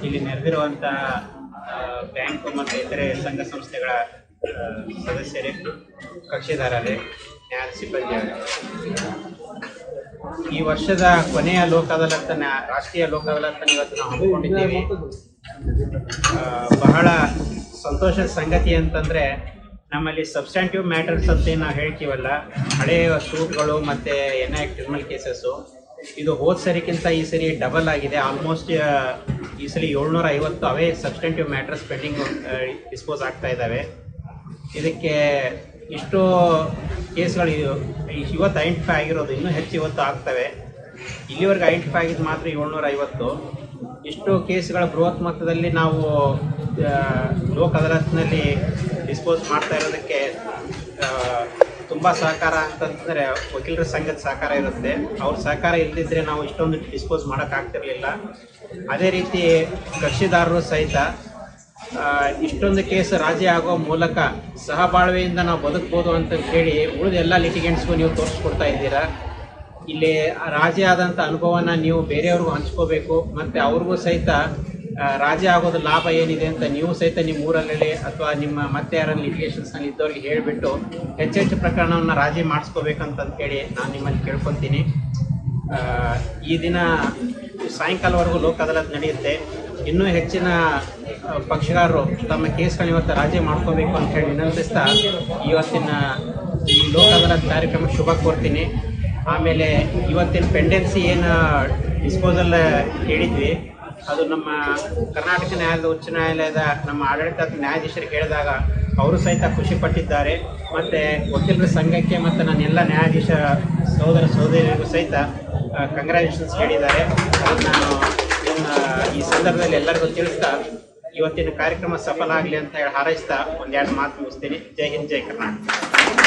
ಇಲ್ಲಿ ನೆರೆದಿರುವಂಥ ಬ್ಯಾಂಕು ಮತ್ತು ಇತರೆ ಸಂಘ ಸಂಸ್ಥೆಗಳ ಸದಸ್ಯರೇ, ಕಕ್ಷಿದಾರರೇ, ನ್ಯಾಯ ಸಿಬ್ಬಂದಿಯವರೇ, ಈ ವರ್ಷದ ಕೊನೆಯ ಲೋಕ ಅದಾಲತನ್ನ ರಾಷ್ಟ್ರೀಯ ಲೋಕ ಅದಾಲತನ್ನು ಇವತ್ತು ನಾವು ಹಮ್ಮಿಕೊಂಡಿದ್ದೀವಿ. ಬಹಳ ಸಂತೋಷದ ಸಂಗತಿ ಅಂತಂದರೆ, ನಮ್ಮಲ್ಲಿ ಸಬ್ಸ್ಟ್ಯಾಂಟಿವ್ ಮ್ಯಾಟರ್ಸ್ ಅಂತ ನಾವು ಹೇಳ್ತೀವಲ್ಲ, ಹಳೆಯ ಸೂಟ್ಗಳು ಮತ್ತು NI ಕ್ರಿಮಿನಲ್ ಕೇಸಸ್ಸು, ಇದು ಹೋದ ಸರಿಗಿಂತ ಈ ಸರಿ ಡಬಲ್ ಆಗಿದೆ. ಆಲ್ಮೋಸ್ಟ್ ಈ ಸರಿ 750 ಅವೇ ಸಬ್ಸ್ಟೆಂಟಿವ್ ಮ್ಯಾಟರ್ಸ್ ಪೆಂಡಿಂಗ್ ಡಿಸ್ಪೋಸ್ ಆಗ್ತಾ ಇದ್ದಾವೆ. ಇದಕ್ಕೆ ಇಷ್ಟು ಕೇಸ್ಗಳು ಇವತ್ತು ಐಡೆಂಟಿಫೈ ಆಗಿರೋದು, ಇನ್ನೂ ಹೆಚ್ಚು ಇವತ್ತು ಆಗ್ತವೆ. ಇಲ್ಲಿವರೆಗೆ ಐಡೆಂಟಿಫೈ ಆಗಿದ್ದು ಮಾತ್ರ 750. ಇಷ್ಟು ಕೇಸ್ಗಳ ಬೃಹತ್ ಮೊತ್ತದಲ್ಲಿ ನಾವು ಲೋಕ ಅದಾಲತ್ನಲ್ಲಿ ಡಿಸ್ಪೋಸ್ ಮಾಡ್ತಾ ಇರೋದಕ್ಕೆ ತುಂಬ ಸಹಕಾರ ಅಂತಂದರೆ ವಕೀಲರ ಸಂಘದ ಸಹಕಾರ ಇರುತ್ತೆ. ಅವ್ರ ಸಹಕಾರ ಇಲ್ಲದಿದ್ದರೆ ನಾವು ಇಷ್ಟೊಂದು ಡಿಸ್ಪೋಸ್ ಮಾಡೋಕ್ಕಾಗ್ತಿರಲಿಲ್ಲ. ಅದೇ ರೀತಿ ಕಕ್ಷಿದಾರರು ಸಹಿತ ಇಷ್ಟೊಂದು ಕೇಸ್ ರಾಜಿ ಆಗೋ ಮೂಲಕ ಸಹಬಾಳ್ವೆಯಿಂದ ನಾವು ಬದುಕ್ಬೋದು ಅಂತ ಹೇಳಿ ಉಳಿದ ಎಲ್ಲ ಲಿಟಿಗೆಂಟ್ಸ್ಗೂ ನೀವು ತೋರಿಸ್ಕೊಡ್ತಾ ಇದ್ದೀರಾ. ಇಲ್ಲಿ ರಾಜಿ ಆದಂಥ ಅನುಭವನ ನೀವು ಬೇರೆಯವ್ರಿಗೂ ಹಂಚ್ಕೋಬೇಕು, ಮತ್ತು ಅವ್ರಿಗೂ ಸಹಿತ ರಾಜಿ ಆಗೋದು ಲಾಭ ಏನಿದೆ ಅಂತ ನೀವು ಸಹಿತ ನಿಮ್ಮ ಊರಲ್ಲಿ ಅಥವಾ ನಿಮ್ಮ ಮತ್ತೆ ಯಾರಲ್ಲಿ ಲಿಟಿಗೇಷನ್ಸ್ನಲ್ಲಿ ಇದ್ದವ್ರಿಗೆ ಹೇಳಿಬಿಟ್ಟು ಹೆಚ್ಚೆಚ್ಚು ಪ್ರಕರಣವನ್ನು ರಾಜಿ ಮಾಡಿಸ್ಕೋಬೇಕಂತ ಹೇಳಿ ನಾನು ನಿಮ್ಮಲ್ಲಿ ಕೇಳ್ಕೊತೀನಿ. ಈ ದಿನ ಸಾಯಂಕಾಲವರೆಗೂ ಲೋಕ ಅದಾಲತ್ ನಡೆಯುತ್ತೆ. ಇನ್ನೂ ಹೆಚ್ಚಿನ ಪಕ್ಷಗಾರರು ತಮ್ಮ ಕೇಸ್ಗಳನ್ನ ಇವತ್ತು ರಾಜಿ ಮಾಡ್ಕೋಬೇಕು ಅಂತ ಹೇಳಿ ವಿನಂತಿಸ್ತಾ ಇವತ್ತಿನ ಈ ಲೋಕ ಅದಾಲತ್ ಕಾರ್ಯಕ್ರಮ ಶುಭ ಕೋರ್ತೀನಿ. ಆಮೇಲೆ ಇವತ್ತಿನ ಪೆಂಡೆನ್ಸಿ ಏನು ಡಿಸ್ಪೋಸಲ್ ಹೇಳಿದ್ವಿ, ಅದು ನಮ್ಮ ಕರ್ನಾಟಕ ನ್ಯಾಯಾಲಯದ ಉಚ್ಚ ನ್ಯಾಯಾಲಯದ ನಮ್ಮ ಆಡಳಿತಾತ್ಮಕ ನ್ಯಾಯಾಧೀಶರಿಗೆ ಹೇಳಿದಾಗ ಅವರು ಸಹಿತ ಖುಷಿಪಟ್ಟಿದ್ದಾರೆ. ಮತ್ತು ವಕೀಲರ ಸಂಘಕ್ಕೆ ಮತ್ತು ನನ್ನೆಲ್ಲ ನ್ಯಾಯಾಧೀಶ ಸಹೋದರ ಸಹೋದರಿಯರಿಗೂ ಸಹಿತ ಕಂಗ್ರ್ಯಾಚುಲೇಷನ್ಸ್ ಹೇಳಿದ್ದಾರೆ. ಅದನ್ನು ನಾನು ಈ ಸಂದರ್ಭದಲ್ಲಿ ಎಲ್ಲರಿಗೂ ತಿಳಿಸ್ತಾ ಇವತ್ತಿನ ಕಾರ್ಯಕ್ರಮ ಸಫಲ ಆಗಲಿ ಅಂತ ಹೇಳಿ ಹಾರೈಸ್ತಾ ಒಂದೆರಡು ಮಾತು ಮುಗಿಸ್ತೀನಿ. ಜೈ ಹಿಂದ್, ಜೈ ಕರ್ನಾಟಕ.